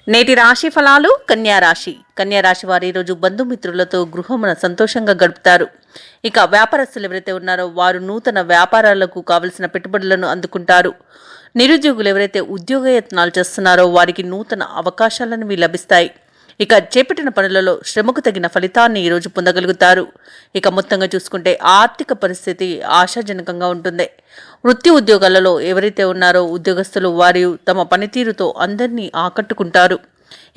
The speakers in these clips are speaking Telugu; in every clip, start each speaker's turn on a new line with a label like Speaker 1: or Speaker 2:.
Speaker 1: నేటి రాశి ఫలాలు. కన్యా రాశి వారు ఈరోజు బంధుమిత్రులతో గృహమున సంతోషంగా గడుపుతారు. ఇక వ్యాపారస్తులు ఎవరైతే ఉన్నారో వారు నూతన వ్యాపారాలకు కావలసిన పెట్టుబడులను అందుకుంటారు. నిరుద్యోగులు ఎవరైతే ఉద్యోగయత్నాలు చేస్తున్నారో వారికి నూతన అవకాశాలను లభిస్తాయి. ఇక చేపట్టిన పనులలో శ్రమకు తగిన ఫలితాన్ని ఈరోజు పొందగలుగుతారు. ఇక మొత్తంగా చూసుకుంటే ఆర్థిక పరిస్థితి ఆశాజనకంగా ఉంటుంది. వృత్తి ఉద్యోగాలలో ఎవరైతే ఉన్నారో ఉద్యోగస్తులు వారు తమ పనితీరుతో అందరినీ ఆకట్టుకుంటారు.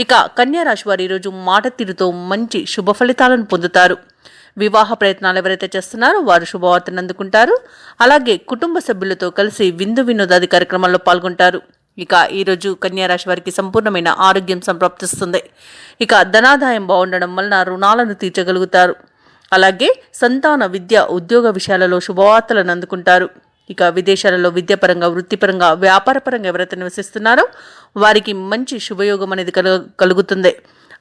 Speaker 1: ఇక కన్యా రాశి వారు ఈరోజు మాట తీరుతో మంచి శుభ ఫలితాలను పొందుతారు. వివాహ ప్రయత్నాలు ఎవరైతే చేస్తున్నారో వారు శుభవార్తను అందుకుంటారు. అలాగే కుటుంబ సభ్యులతో కలిసి విందు వినోదాది కార్యక్రమాల్లో పాల్గొంటారు. ఇక ఈరోజు కన్యా రాశి వారికి సంపూర్ణమైన ఆరోగ్యం సంప్రాప్తిస్తుంది. ఇక ధనాదాయం బాగుండడం వలన రుణాలను తీర్చగలుగుతారు. అలాగే సంతాన విద్య ఉద్యోగ విషయాలలో శుభవార్తలను అందుకుంటారు. ఇక విదేశాలలో విద్యాపరంగా వృత్తిపరంగా వ్యాపారపరంగా ఎవరైతే నివసిస్తున్నారో వారికి మంచి శుభయోగం అనేది కలుగుతుంది.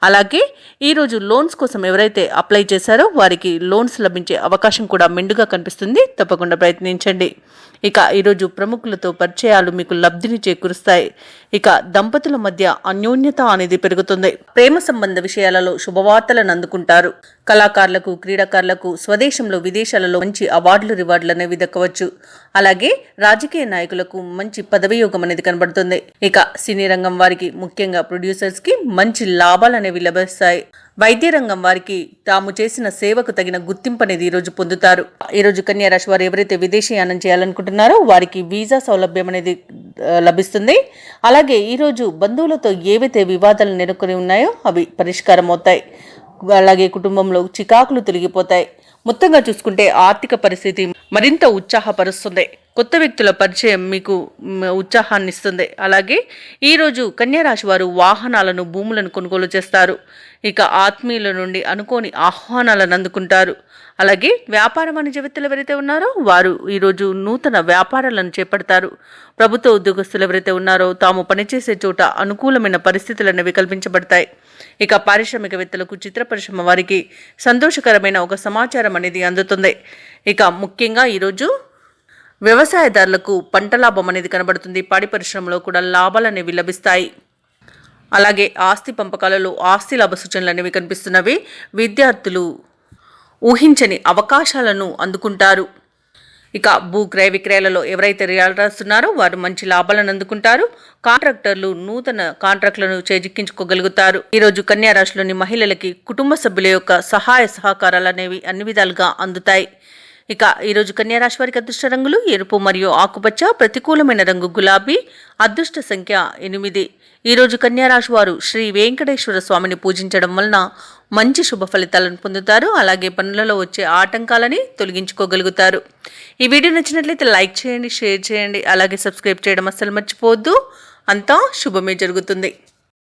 Speaker 1: అలాగే ఈరోజు లోన్స్ కోసం ఎవరైతే అప్లై చేశారో వారికి లోన్స్ లభించే అవకాశం కూడా మెండుగా కనిపిస్తుంది. తప్పకుండా ప్రయత్నించండి. ఇక ఈరోజు ప్రముఖులతో పరిచయాలు మీకు లబ్ధిని చేకూరుస్తాయి. ఇక దంపతుల మధ్య అన్యోన్యత అనేది పెరుగుతుంది. ప్రేమ సంబంధ విషయాలలో శుభవార్తలను అందుకుంటారు. కళాకారులకు క్రీడాకారులకు స్వదేశంలో విదేశాలలో మంచి అవార్డులు రివార్డులు అనేవి దక్కవచ్చు. అలాగే రాజకీయ నాయకులకు మంచి పదవియోగం అనేది కనబడుతుంది. ఇక సినీ రంగం వారికి ముఖ్యంగా ప్రొడ్యూసర్స్ కి మంచి లాభాలు అనేవి లభిస్తాయి. వైద్య రంగం వారికి తాము చేసిన సేవకు తగిన గుర్తింపు అనేది ఈరోజు పొందుతారు. ఈరోజు కన్యా రాశి వారు ఎవరైతే విదేశీయానం చేయాలనుకుంటున్నారో వారికి వీసా సౌలభ్యం అనేది లభిస్తుంది. అలాగే ఈరోజు బంధువులతో ఏవైతే వివాదాలు నెలకొని ఉన్నాయో అవి పరిష్కారం అవుతాయి. అలాగే కుటుంబంలో చికాకులు తొలగిపోతాయి. మొత్తంగా చూసుకుంటే ఆర్థిక పరిస్థితి మరింత ఉత్సాహపరుస్తుంది. కొత్త వ్యక్తుల పరిచయం మీకు ఉత్సాహాన్ని ఇస్తుంది. అలాగే ఈరోజు కన్యా రాశి వారు వాహనాలను భూములను కొనుగోలు చేస్తారు. ఇక ఆత్మీయుల నుండి అనుకోని ఆహ్వానాలను అందుకుంటారు. అలాగే వ్యాపార వాణిజ్య వ్యక్తులు ఎవరైతే ఉన్నారో వారు ఈరోజు నూతన వ్యాపారాలను చేపడతారు. ప్రభుత్వ ఉద్యోగస్తులు ఎవరైతే ఉన్నారో తాము పనిచేసే చోట అనుకూలమైన పరిస్థితులు అనేవి కల్పించబడతాయి. ఇక పారిశ్రామికవేత్తలకు చిత్ర పరిశ్రమ వారికి సంతోషకరమైన ఒక సమాచారం అనేది అందుతుంది. ఇక ముఖ్యంగా ఈరోజు వ్యవసాయదారులకు పంట లాభం అనేది కనబడుతుంది. పాడి పరిశ్రమలో కూడా లాభాలు అనేవి లభిస్తాయి. అలాగే ఆస్తి పంపకాలలో ఆస్తి లాభ సూచనలు అనేవి కనిపిస్తున్నవి. విద్యార్థులు ఊహించని అవకాశాలను అందుకుంటారు. ఇక భూ క్రయ విక్రయాలలో ఎవరైతే రియల్టర్స్ ఉన్నారో వారు మంచి లాభాలను అందుకుంటారు. కాంట్రాక్టర్లు నూతన కాంట్రాక్టులను చేజిక్కించుకోగలుగుతారు. ఈరోజు కన్యా రాశిలోని మహిళలకి కుటుంబ సభ్యుల యొక్క సహాయ సహకారాలు అనేవి అన్ని విధాలుగా అందుతాయి. ఇక ఈరోజు కన్యా రాశి వారికి అదృష్ట రంగులు ఎరుపు మరియు ఆకుపచ్చ. ప్రతికూలమైన రంగు గులాబీ. అదృష్ట సంఖ్య 8. ఈరోజు కన్యా రాశి వారు శ్రీ వెంకటేశ్వర స్వామిని పూజించడం వలన మంచి శుభ ఫలితాలను పొందుతారు. అలాగే పనులలో వచ్చే ఆటంకాలని తొలగించుకోగలుగుతారు. ఈ వీడియో నచ్చినట్లయితే లైక్ చేయండి, షేర్ చేయండి, అలాగే సబ్స్క్రైబ్ చేయడం అస్సలు మర్చిపోవద్దు. అంతా శుభమే జరుగుతుంది.